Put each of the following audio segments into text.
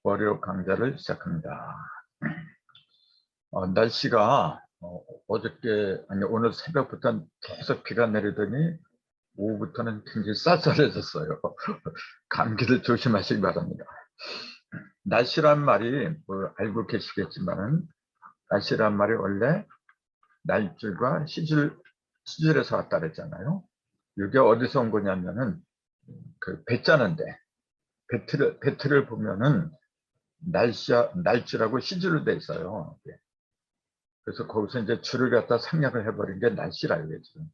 월요 강좌를 시작합니다. 날씨가 어저께 아니 오늘 새벽부터 계속 비가 내리더니 오후부터는 굉장히 쌀쌀해졌어요. 감기를 조심하시기 바랍니다. 날씨란 말이 알고 계시겠지만은 날씨란 말이 원래 날줄과 시줄에서 왔다 그랬잖아요. 이게 어디서 온 거냐면은 그 배 짜는데 배틀을 보면은 날줄하고 시줄로 돼 있어요. 그래서 거기서 이제 줄을 갖다 생략을 해버린 게 날씨라 이거죠.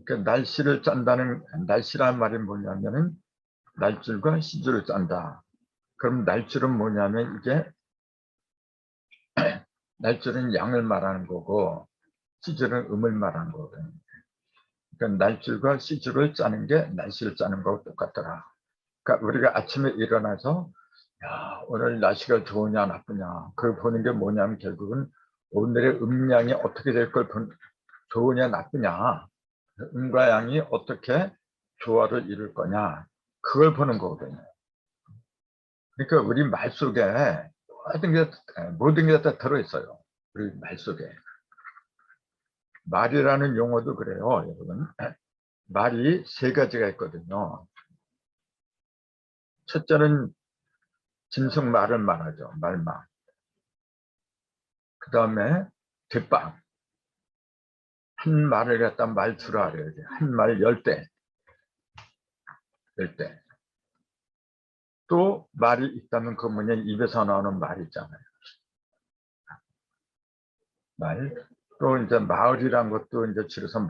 그러니까 날씨라는 말이 뭐냐면은 날줄과 시줄을 짠다. 그럼 날줄은 뭐냐면 이게 날줄은 양을 말하는 거고 시줄은 음을 말하는 거거든요. 그러니까 날줄과 시줄을 짜는 게 날씨를 짜는 거하고 똑같더라. 그러니까 우리가 아침에 일어나서 야, 오늘 날씨가 좋으냐 나쁘냐 그걸 보는 게 뭐냐면 결국은 오늘의 음량이 어떻게 될 걸 좋으냐 나쁘냐 음과 양이 어떻게 조화를 이룰 거냐 그걸 보는 거거든요. 그러니까 우리 말 속에 모든 게 다 들어있어요. 우리 말 속에. 말이라는 용어도 그래요, 여러분. 말이 세 가지가 있거든요. 첫째는 짐승 말을 말하죠. 말만. 그 다음에 뒷방. 한 말을 갖다 말투라 그래요. 한 말 10대. 10대. 또 말이 있다면 그 뭐냐 입에서 나오는 말이 있잖아요. 말. 또 이제 마을이란 것도 이제 줄여서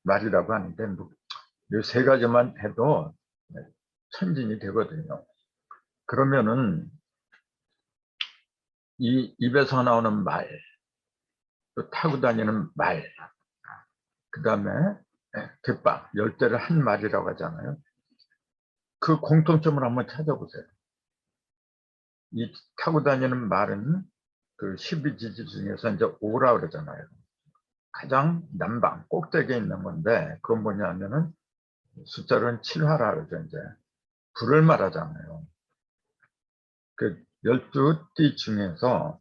말이라고 하는데 뭐 이 세 가지만 해도 천진이 되거든요. 그러면은 이 입에서 나오는 말, 또 타고 다니는 말, 그 다음에 뒷방, 10대를 한 말이라고 하잖아요. 그 공통점을 한번 찾아보세요. 이 타고 다니는 말은 그 12지지 중에서 이제 5라 그러잖아요. 가장 남방, 꼭대기에 있는 건데, 그건 뭐냐면은 숫자로는 7화라 그러죠, 이제. 불을 말하잖아요. 그 12띠 중에서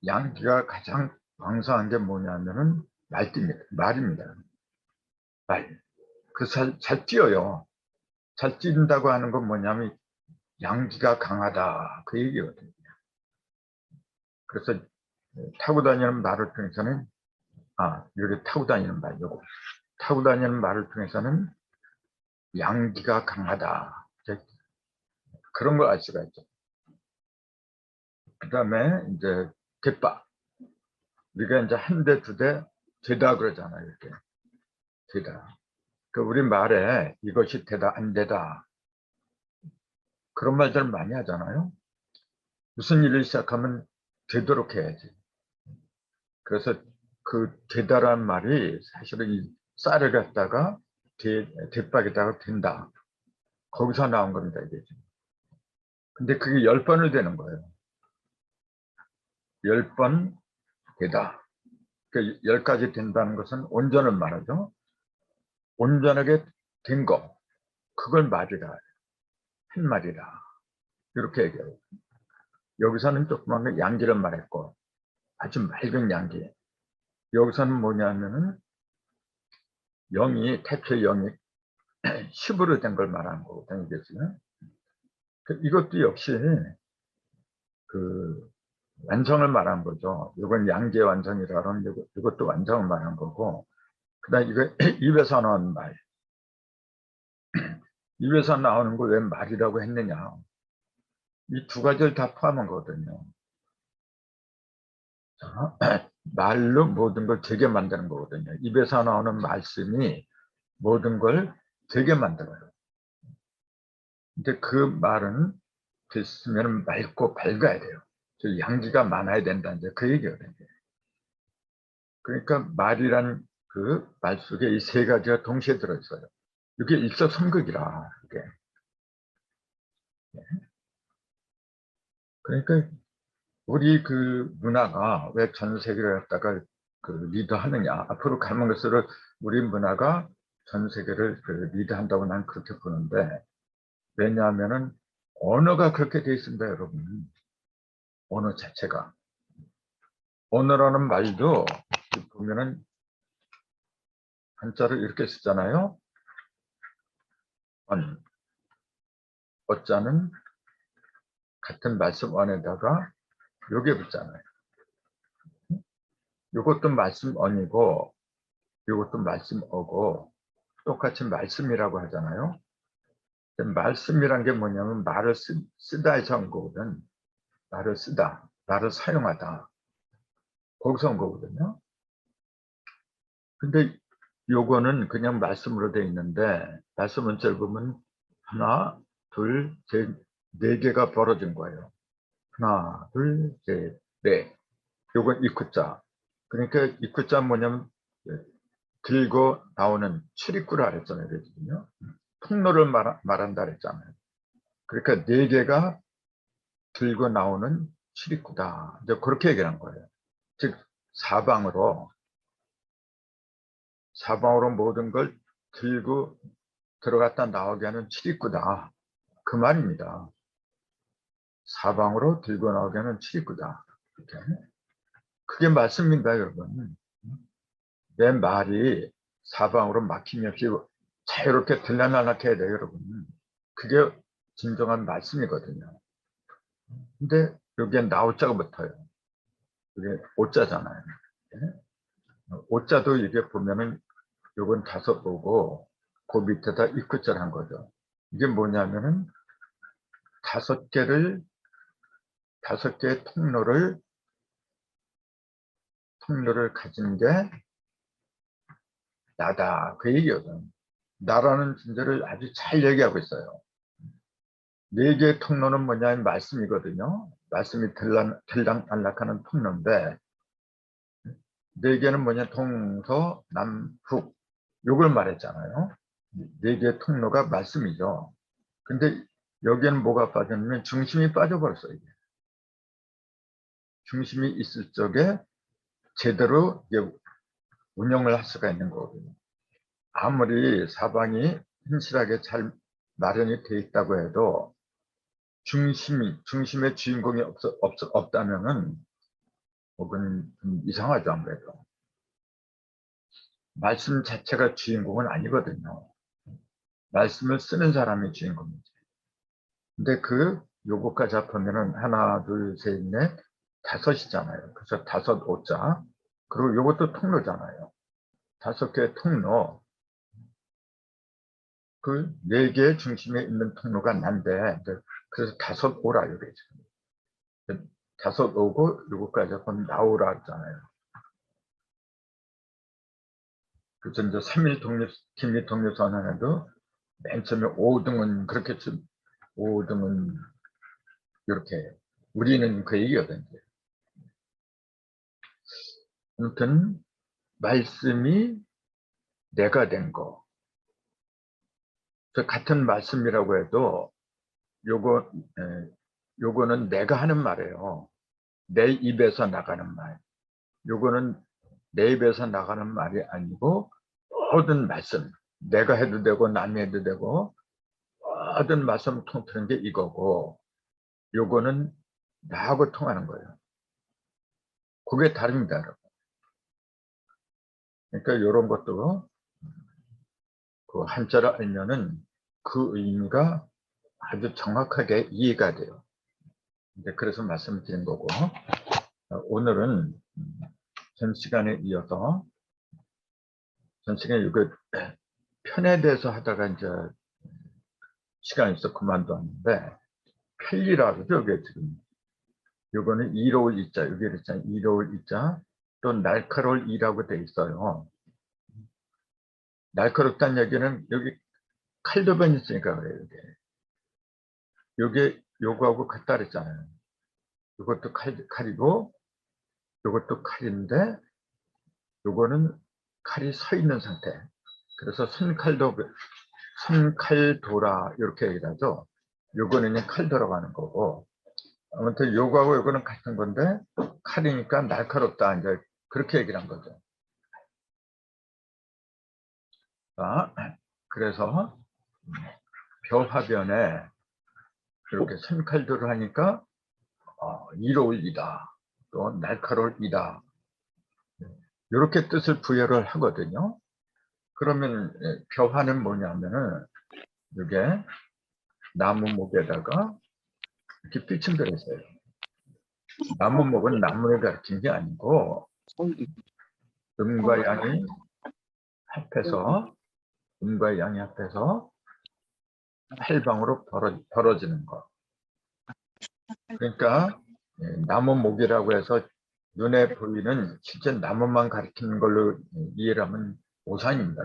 양기가 가장 왕성한 게 뭐냐면은 말입니다. 말. 잘 뛰어요. 잘 뛴다고 하는 건 뭐냐면 양기가 강하다. 그 얘기거든요. 그래서 타고 다니는 말을 통해서는, 여기 타고 다니는 말, 요거. 타고 다니는 말을 통해서는 양기가 강하다. 그런 걸 알 수가 있죠. 그 다음에 이제 뒷박. 우리가 이제 한 대, 두 대, 되다 그러잖아요. 이렇게. 되다. 그 우리 말에 이것이 되다, 안 되다. 그런 말들 많이 하잖아요. 무슨 일을 시작하면 되도록 해야지. 그래서 그 되다란 말이 사실은 이 쌀을 갖다가 뒷박에다가 된다. 거기서 나온 겁니다, 이게. 근데 그게 10번을 되는 거예요. 10번 되다. 그 10가지 된다는 것은 온전을 말하죠. 온전하게 된 거. 그걸 말이라. 한 말이라. 이렇게 얘기해요. 여기서는 조그만 양기를 말했고, 아주 맑은 양기. 여기서는 뭐냐면은 태초의 영이 10으로 된 걸 말하는 거거든요. 이것도 역시 그 완성을 말한 거죠. 이건 양계의 완성이라 그러면 이것도 완성을 말한 거고, 그 다음에 이거 입에서 나오는 말. 입에서 나오는 걸 왜 말이라고 했느냐. 이 두 가지를 다 포함한 거거든요. 자, 말로 모든 걸 되게 만드는 거거든요. 입에서 나오는 말씀이 모든 걸 되게 만들어요. 근데 그 말은 됐으면 맑고 밝아야 돼요. 양기가 많아야 된다. 이제 그 얘기거든요. 그러니까 말이란 그 말 속에 이 세 가지가 동시에 들어있어요. 이게 일석삼극이라. 이게. 그러니까 우리 그 문화가 왜 전 세계를 갖다가 그 리드하느냐. 앞으로 가면 갈수록 우리 문화가 전 세계를 리드한다고 난 그렇게 보는데, 왜냐하면은 언어가 그렇게 돼 있습니다, 여러분. 언어 자체가. 언어라는 말도 보면은 한자를 이렇게 쓰잖아요. 어자는 같은 말씀 안에다가 요게 붙잖아요. 요것도 말씀 언이고 요것도 말씀 어고 똑같이 말씀이라고 하잖아요. 말씀이란 게 뭐냐면 말을 쓰다에서 온 거거든. 말을 쓰다, 말을 사용하다. 거기서 온 거거든요. 근데 요거는 그냥 말씀으로 돼 있는데 말씀 문자를 보면 하나, 둘, 셋, 네 개가 벌어진 거예요. 하나, 둘, 셋, 넷. 요건 입구자. 그러니까 입구자 뭐냐면 들고 나오는 출입구라 그랬잖아요. 그랬거든요. 통로를 말한다 그랬잖아요. 그러니까 네 개가 들고 나오는 출입구다. 이제 그렇게 얘기한 거예요. 즉 사방으로 모든 걸 들고 들어갔다 나오게 하는 출입구다. 그 말입니다. 사방으로 들고 나오게 하는 출입구다. 이렇게. 그게 말씀입니다, 여러분. 내 말이 사방으로 막힘이 없이 자유롭게 들려나게 해야 돼요, 여러분. 그게 진정한 말씀이거든요. 근데 여기에 나오자가 붙어요. 이게 오자잖아요. 오자도 이게 보면은 요건 다섯 오고 그 밑에다 입구자를 한 거죠. 이게 뭐냐면은 다섯 개의 통로를 가진 게 나다. 그 얘기거든. 나라는 존재를 아주 잘 얘기하고 있어요. 네 개의 통로는 뭐냐면 말씀이거든요. 말씀이 들락날락하는 통로인데 네 개는 뭐냐 동서남북 요걸 말했잖아요. 네 개의 통로가 말씀이죠. 근데 여기에는 뭐가 빠졌냐면 중심이 빠져버렸어요. 이게. 중심이 있을 적에 제대로 운영을 할 수가 있는 거거든요. 아무리 사방이 흔실하게 잘 마련이 돼 있다고 해도 중심의 주인공이 없다면은 혹은 좀 이상하죠, 아무래도. 말씀 자체가 주인공은 아니거든요. 말씀을 쓰는 사람이 주인공이지. 근데 요거까지 합하면은 하나, 둘, 셋, 넷, 다섯이잖아요. 그래서 다섯 오자. 그리고 요것도 통로잖아요. 다섯 개의 통로. 그 네 개의 중심에 있는 통로가 난데, 그래서 다섯 오라 이게 지금. 다섯 오고 요거까지 합하면 나오라 했잖아요. 그래서 이제 3일 긴밀 독립선언에도 맨 처음에 5등은 그렇게 5등은 이렇게 우리는 그 얘기거든요. 아무튼 말씀이 내가 된 거. 같은 말씀이라고 해도 요거는 내가 하는 말이에요. 내 입에서 나가는 말. 요거는 내 입에서 나가는 말이 아니고 모든 말씀. 내가 해도 되고 남이 해도 되고 모든 말씀 통틀은 게 이거고 요거는 나하고 통하는 거예요. 그게 다릅니다, 여러분. 그러니까 이런 것도 그 한자를 알면은 그 의미가 아주 정확하게 이해가 돼요. 그래서 말씀드린 거고 오늘은 전 시간에 이어서 전 시간에 이거 편에 대해서 하다가 이제 시간이 있어 그만뒀는데 편리라고 그러죠. 이게 지금 요거는 이로울 이자 여기 있잖아요. 이로울 이자 또 날카로울 이라고 돼 있어요. 날카롭다는 얘기는 여기 칼도변이 있으니까 그래요. 요게 요거하고 같다 그랬잖아요. 요것도 칼이고 요것도 칼인데 요거는 칼이 서 있는 상태. 그래서 손칼도라 이렇게 얘기를 하죠. 요거는 그냥 칼 들어가는 거고 아무튼 요거하고 요거는 같은 건데 칼이니까 날카롭다 이제 그렇게 얘기를 한 거죠. 자, 그래서 벼화변에 이렇게 선칼들을 하니까 이로울 이다, 또 날카로울 이다, 이렇게 뜻을 부여를 하거든요. 그러면 벼화는 뭐냐면은 이게 나무 목에다가 이렇게 삐친 그랬어요. 나무 목은 나무를 가리킨 게 아니고 음과 양이 합해서 활방으로 벌어지는 것. 그러니까 나무 목이라고 해서 눈에 보이는 실제 나무만 가리키는 걸로 이해를 하면 오산입니다.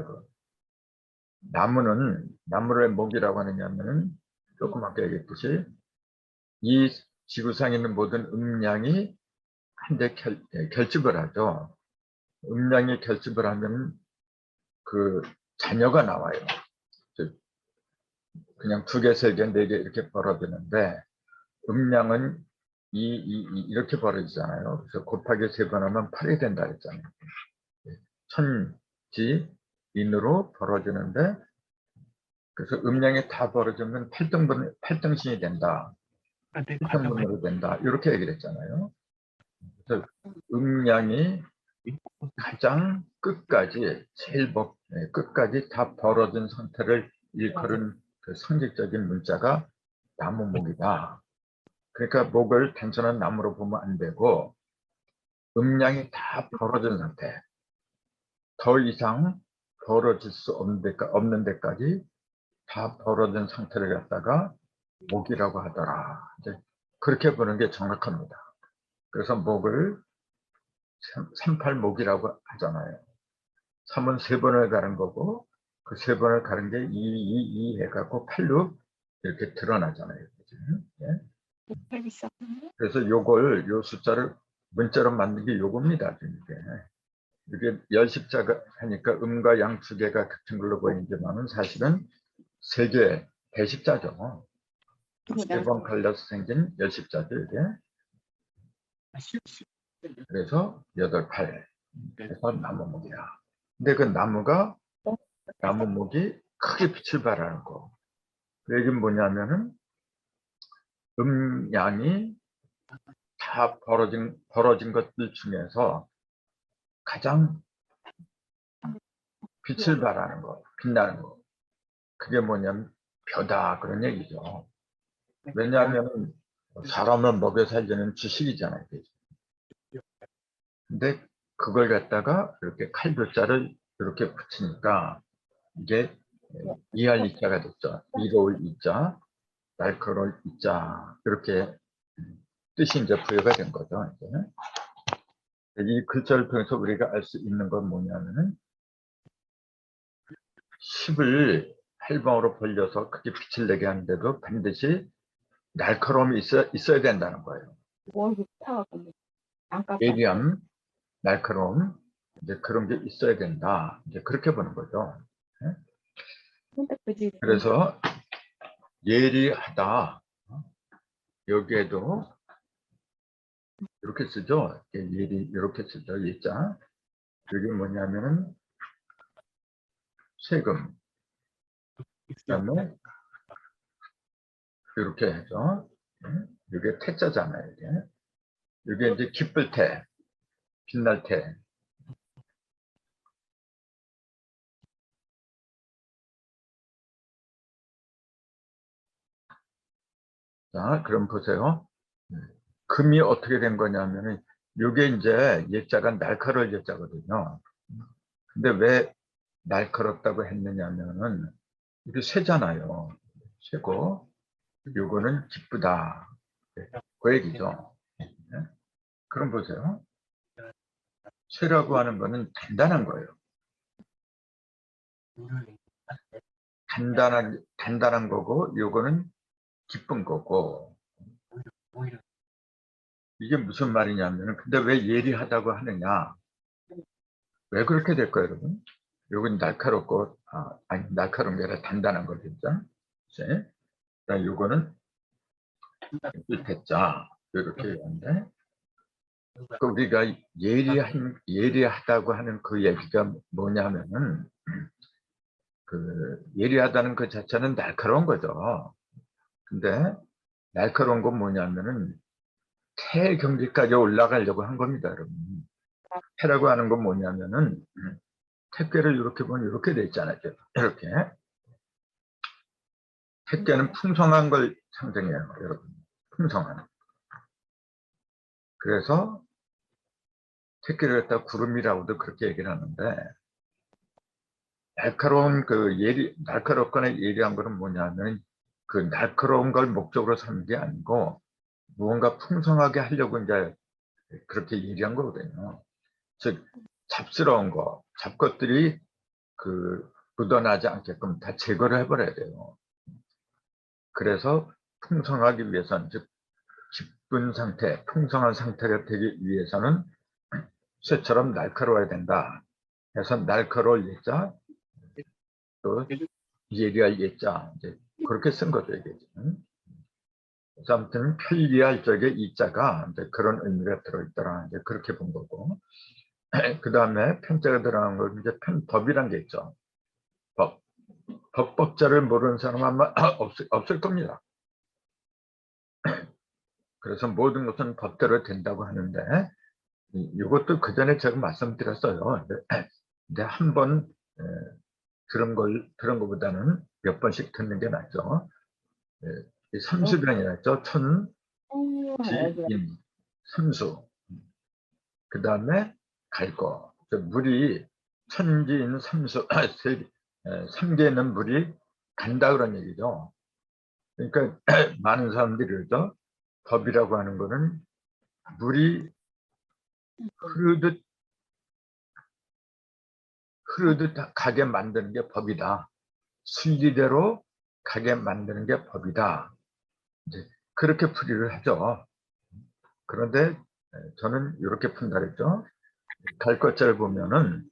나무를 목이라고 하느냐면은 조금 아까 얘기했듯이 이 지구상에 있는 모든 음양이 한데 결집을 하죠. 음양이 결집을 하면 그 자녀가 나와요. 그냥 2개, 3개, 4개 이렇게 벌어지는데 음양은 이렇게 벌어지잖아요. 그래서 곱하기 3번 하면 8이 된다 했잖아요. 천지 인으로 벌어지는데 그래서 음양이 다 벌어지면 8등신이 된다. 8등분으로 된다. 이렇게 얘기를 했잖아요. 그래서 음양이 가장 끝까지 끝까지 다 벌어진 상태를 일컬은 그 상징적인 문자가 나무목이다. 그러니까 목을 단순한 나무로 보면 안 되고 음양이 다 벌어진 상태, 더 이상 벌어질 수 없는 데까지 다 벌어진 상태를 갖다가 목이라고 하더라. 이제 그렇게 보는 게 정확합니다. 그래서 목을 삼팔목이라고 하잖아요. 3은 3번을 가른 거고 그 3번을 가른 게 2 해갖고 8로 이렇게 드러나잖아요. 예? 그래서 요 숫자를 문자로 만든 게 요겁니다. 이게 열십자가 하니까 음과 양 2개가 같은 걸로 보이지만은 사실은 3개 대십자죠. 3번 갈려서 생긴 열십자죠. 이게. 그래서 8, 8. 그래서 나무목이야. 근데 그 나무목이 크게 빛을 발하는 거. 그 얘기는 뭐냐면은 음양이 다 벌어진 것들 중에서 가장 빛을 발하는 거, 빛나는 거. 그게 뭐냐면 벼다 그런 얘기죠. 왜냐하면 사람을 먹여 살리는 지식이잖아요. 근데 그걸 갖다가 이렇게 칼교자를 이렇게 붙이니까 이게 이할 이자가 됐죠. 이로울 이자, 날카로울 이자 이렇게 뜻이 이제 부여가 된 거죠. 이제. 이 글자를 통해서 우리가 알 수 있는 건 뭐냐면은 10을 활방으로 벌려서 크게 빛을 내게 하는데도 반드시 날카로움이 있어야 된다는 거예요. 예리함, 날카로움, 이제 그런 게 있어야 된다. 이제 그렇게 보는 거죠. 그래서 예리하다. 여기에도 이렇게 쓰죠. 이렇게 쓰죠. 예자. 여기 뭐냐면은 세금. 그다음에 이렇게 해서 이게 태자잖아요. 이게 이제 기쁠 때, 빛날 때. 자, 그럼 보세요. 금이 어떻게 된 거냐면은 이게 이제 예자가 날카로울 예자거든요. 근데 왜 날카롭다고 했느냐면은 이게 쇠잖아요. 쇠고 요거는 기쁘다. 그 얘기죠. 그럼 보세요. 쇠라고 하는 거는 단단한 거예요. 단단한 거고 요거는 기쁜 거고. 이게 무슨 말이냐면 근데 왜 예리하다고 하느냐. 왜 그렇게 될까요, 여러분? 요건 날카롭고 아니 날카로운 게 아니라 단단한 거겠죠. 요거는 됐자 이렇게 얘기하는데 우리가 예리하다고 하는 그 얘기가 뭐냐면은 그 예리하다는 그 자체는 날카로운 거죠. 근데 날카로운 건 뭐냐면은 태 경지까지 올라가려고 한 겁니다, 여러분. 태라고 하는 건 뭐냐면은 택배를 이렇게 보면 이렇게 돼 있잖아요. 이렇게. 택배는 풍성한 걸 상징해요, 여러분. 풍성한. 그래서 택배를 갖다 구름이라고도 그렇게 얘기를 하는데, 날카로운 날카롭거나 예리한 거는 뭐냐면 그 날카로운 걸 목적으로 삼는 게 아니고 무언가 풍성하게 하려고 이제 그렇게 예리한 거거든요. 즉 잡스러운 거, 잡것들이 묻어나지 않게끔 다 제거를 해버려야 돼요. 그래서 풍성하기 위해서는, 즉 기쁜 상태, 풍성한 상태가 되기 위해서는 쇠처럼 날카로워야 된다. 그래서 날카로울 예자, 또 예리할 예자, 이제 그렇게 쓴 거죠, 이게. 그래서 아무튼 편리할 적에 이자가 이제 그런 의미가 들어있더라. 이제 그렇게 본 거고. 그 다음에 편자가 들어간 걸 이제 법이란 게 있죠. 법. 법자를 모르는 사람 아마 없을 겁니다. 그래서 모든 것은 법대로 된다고 하는데, 이것도 그 전에 제가 말씀드렸어요. 근데 한 번 들은 것보다는 몇 번씩 듣는 게 낫죠. 삼수변이라 천, 지, 인, 삼수. 그 다음에 갈 거. 물이 천지인 삼수, 3개 있는 물이 간다 그런 얘기죠. 그러니까 많은 사람들이 그러죠. 법이라고 하는 거는 물이 흐르듯 가게 만드는 게 법이다. 순리대로 가게 만드는 게 법이다. 이제 그렇게 풀이를 하죠. 그런데 저는 이렇게 푼다 그랬죠. 갈 것자를 보면은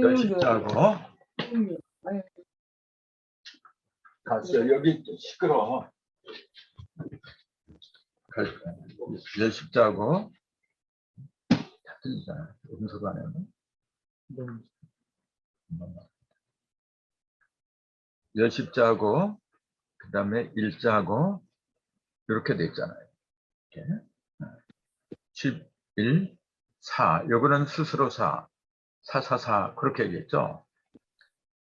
열십자고 갔어요. 여기 시끄러워. 열십자고 다 틀리잖아. 음소거 안 하면. 열십자고 그 다음에 일자고 이렇게 돼 있잖아요. 이렇게. 11, 4. 요거는 스스로 4. 4, 그렇게 얘기했죠.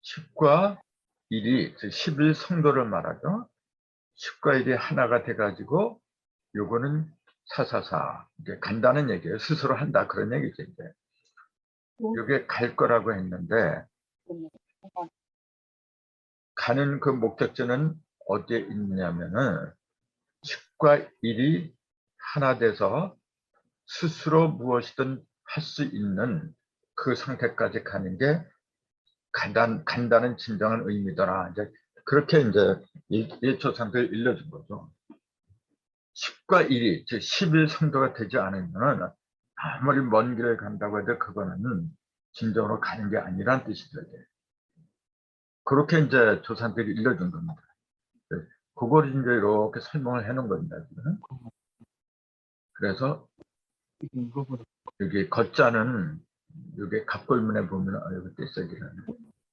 10과 1이, 즉 11 성도를 말하죠. 10과 1이 하나가 돼가지고 요거는 4. 이게 간다는 얘기예요. 스스로 한다. 그런 얘기죠. 이제. 요게 갈 거라고 했는데 가는 그 목적지는 어디에 있느냐면은 10과 1이 하나 돼서 스스로 무엇이든 할 수 있는 그 상태까지 가는 게 간다는 진정한 의미더라. 이제 그렇게 이제 일초 상태를 일러준 거죠. 10과 1이, 즉 11 성도가 되지 않으면 아무리 먼 길을 간다고 해도 그거는 진정으로 가는 게 아니란 뜻이죠. 그렇게 이제 조상들이 일러준 겁니다. 그걸 이제 이렇게 설명을 해놓은 겁니다. 그래서 여기 걷자는 여기 갑골문에 보면 여기 떼쓰기라는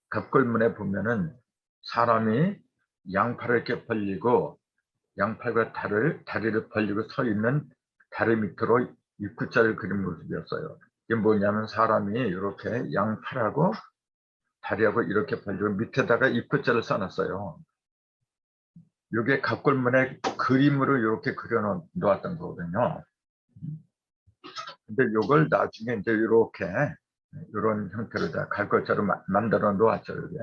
갑골문에 보면은 사람이 양팔을 이렇게 벌리고 양팔과 다리를 벌리고 서 있는 다리 밑으로 입구자를 그린 모습이었어요. 이게 뭐냐면 사람이 이렇게 양팔하고 다리하고 이렇게 벌리고 밑에다가 입구자를 써놨어요. 이게 갑골문에 그림으로 이렇게 그려 놓았던 거거든요. 근데 이걸 나중에 이제 이렇게 이런 형태로 다 갈것자로 만들어 놓았죠. 이게.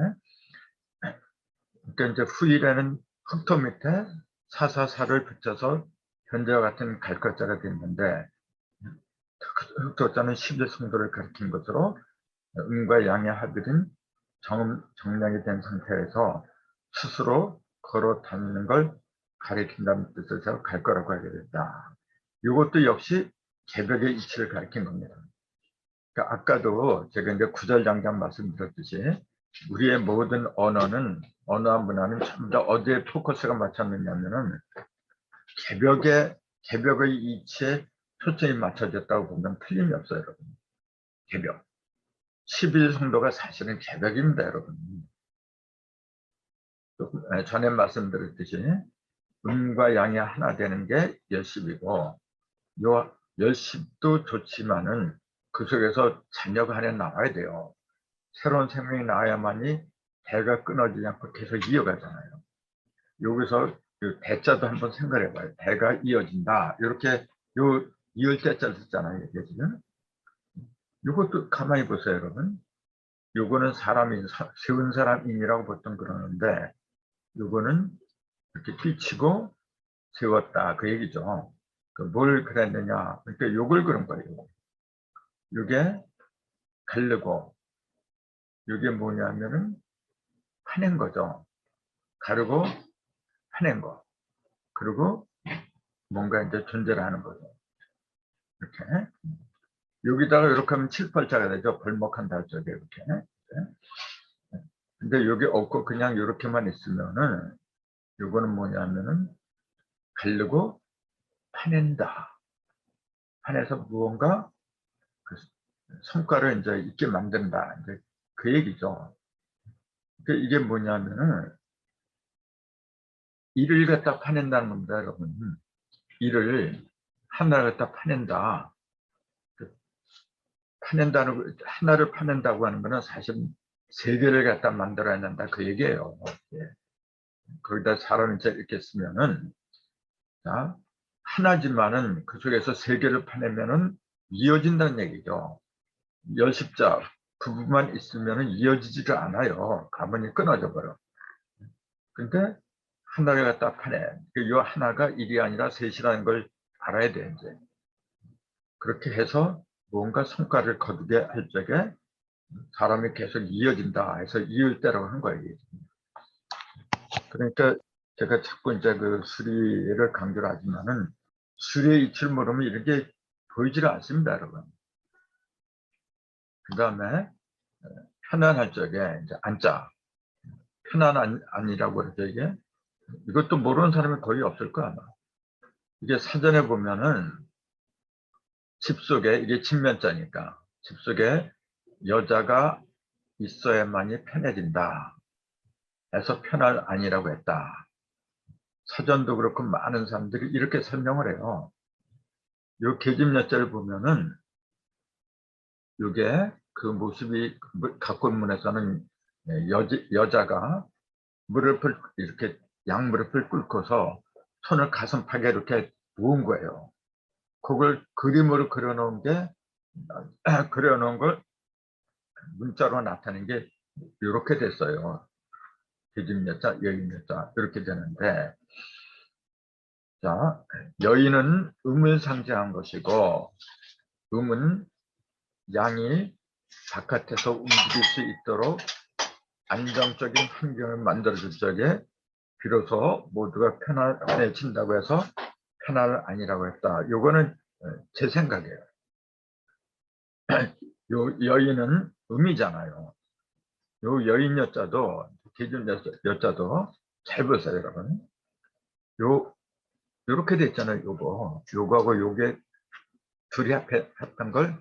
그러니까 이제 후일에는 흑토 밑에 444를 붙여서 현재와 같은 갈것자가 됐는데 흑토자는 11성도를 가리킨 것으로 음과 양의 합일인 정량이 된 상태에서 스스로 걸어 다니는 걸 가리킨다는 뜻에서 갈 거라고 하게 됐다. 이것도 역시 개벽의 이치를 가리킨 겁니다. 그러니까 아까도 제가 이제 구절장장 말씀드렸듯이 우리의 모든 언어와 문화는 전부 다 어디에 포커스가 맞췄느냐면은 개벽의 이치에 초점이 맞춰졌다고 보면 틀림이 없어요, 여러분. 개벽. 11성도가 사실은 개벽입니다, 여러분. 전에 말씀드렸듯이 음과 양이 하나 되는 게 열십이고, 요 열십도 좋지만은 그 속에서 자녀가 하나 나와야 돼요. 새로운 생명이 나와야만이 대가 끊어지지 않고 계속 이어가잖아요. 여기서 그 대자도 한번 생각해 봐요. 대가 이어진다. 이렇게 요 이을 대자를 썼잖아요. 이게 지금. 이것도 가만히 보세요, 여러분. 요거는 사람이 세운 사람인이라고 보통 그러는데, 요거는 이렇게 끼치고 세웠다 그 얘기죠. 뭘 그랬느냐? 그러니까 요걸 그런 거예요. 요게 가르고, 요게 뭐냐면은 파낸 거죠. 가르고 파낸 거. 그리고 뭔가 이제 존재를 하는 거죠. 이렇게. 여기다가 이렇게 하면 7, 8자가 되죠. 벌목한 달쪽에 이렇게. 근데 여기 없고 그냥 이렇게만 있으면은 요거는 뭐냐면은 가르고 파낸다. 파내서 무언가 그 성과를 이제 있게 만든다. 이제 그 얘기죠. 그러니까 이게 뭐냐면은 일을 갖다 파낸다는 겁니다, 여러분. 일을 하나를 갖다 파낸다. 파낸다는 하나를 파낸다고 하는 거는 사실 세 개를 갖다 만들어야 된다 그 얘기예요. 예. 거기다 사람이 이렇게 쓰면은 자, 하나지만은 그 속에서 세 개를 파내면은 이어진다는 얘기죠. 열십자 부분만 있으면은 이어지지를 않아요. 가만히 끊어져 버려. 근데 하나를 갖다 파내. 이 하나가 일이 아니라 셋이라는 걸 알아야 돼 이제. 그렇게 해서 뭔가 성과를 거두게 할 적에 사람이 계속 이어진다 해서 이을 때라고 한 거예요. 그러니까 제가 자꾸 이제 그 수리를 강조를 하지만은 수리의 이치를 모르면 이런 게 보이지를 않습니다, 여러분. 그 다음에 편안할 적에 이제 안자. 편안 아니라고 그러죠, 이게. 이것도 모르는 사람이 거의 없을 거야, 아마. 이게 사전에 보면은 집 속에, 이게 집면자니까, 집 속에 여자가 있어야만이 편해진다. 해서 편할 아니라고 했다. 사전도 그렇고 많은 사람들이 이렇게 설명을 해요. 요 계집여자를 보면은 요게 그 모습이 각본문에서는 여자가 무릎을 이렇게 양무릎을 꿇고서 손을 가슴팍에 이렇게 모은 거예요. 그걸 그림으로 그려놓은 게 그려놓은 걸 문자로 나타낸 게 이렇게 됐어요. 계집여자, 여인여자 이렇게 되는데, 자, 여인은 음을 상징한 것이고, 음은 양이 바깥에서 움직일 수 있도록 안정적인 환경을 만들어줄 적에 비로소 모두가 편안해진다고 해서 편안을 아니라고 했다. 요거는 제 생각이에요. 요 여인은 음이잖아요. 요 여인 여자도 기준 여자도 잘 보세요, 여러분. 요렇게 돼 있잖아요. 요거하고 요게 둘이 합한 걸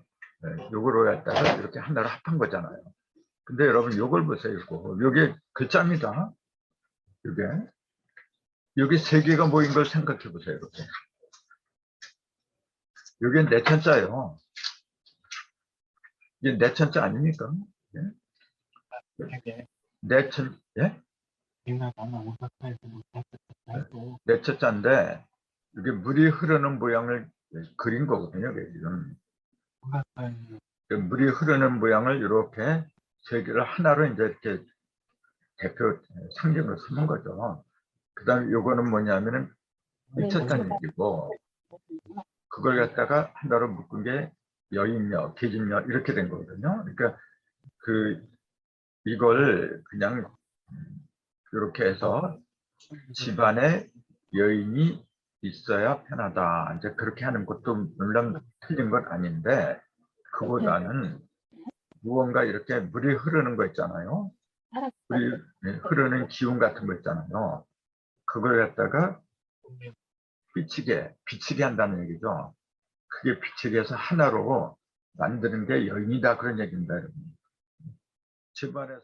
요거로 갖다가 이렇게 하나로 합한 거잖아요. 근데 여러분 요걸 보세요. 요게 글자입니다. 요게 세 개가 모인 걸 생각해 보세요. 이렇게. 요게 내천자예요. 이게 내천자 아닙니까? 예? 내천, 예? 내천자인데 이게 물이 흐르는 모양을 그린 거거든요. 지금 물이 흐르는 모양을 이렇게 세 개를 하나로 이제 이렇게 대표 상징으로 쓰는 거죠. 그 다음에 요거는 뭐냐면은 미쳤다는 얘기고, 그걸 갖다가 하나로 묶은 게 여인여, 계집여 이렇게 된 거거든요. 그러니까 이걸 그냥 이렇게 해서 집안에 여인이 있어야 편하다. 이제 그렇게 하는 것도 물론 틀린 건 아닌데, 그보다는 무언가 이렇게 물이 흐르는 거 있잖아요. 물이 흐르는 기운 같은 거 있잖아요. 그걸 갖다가 비치게 한다는 얘기죠. 그게 비치게 해서 하나로 만드는 게 여인이다 그런 얘기입니다, 여러분. 집안에서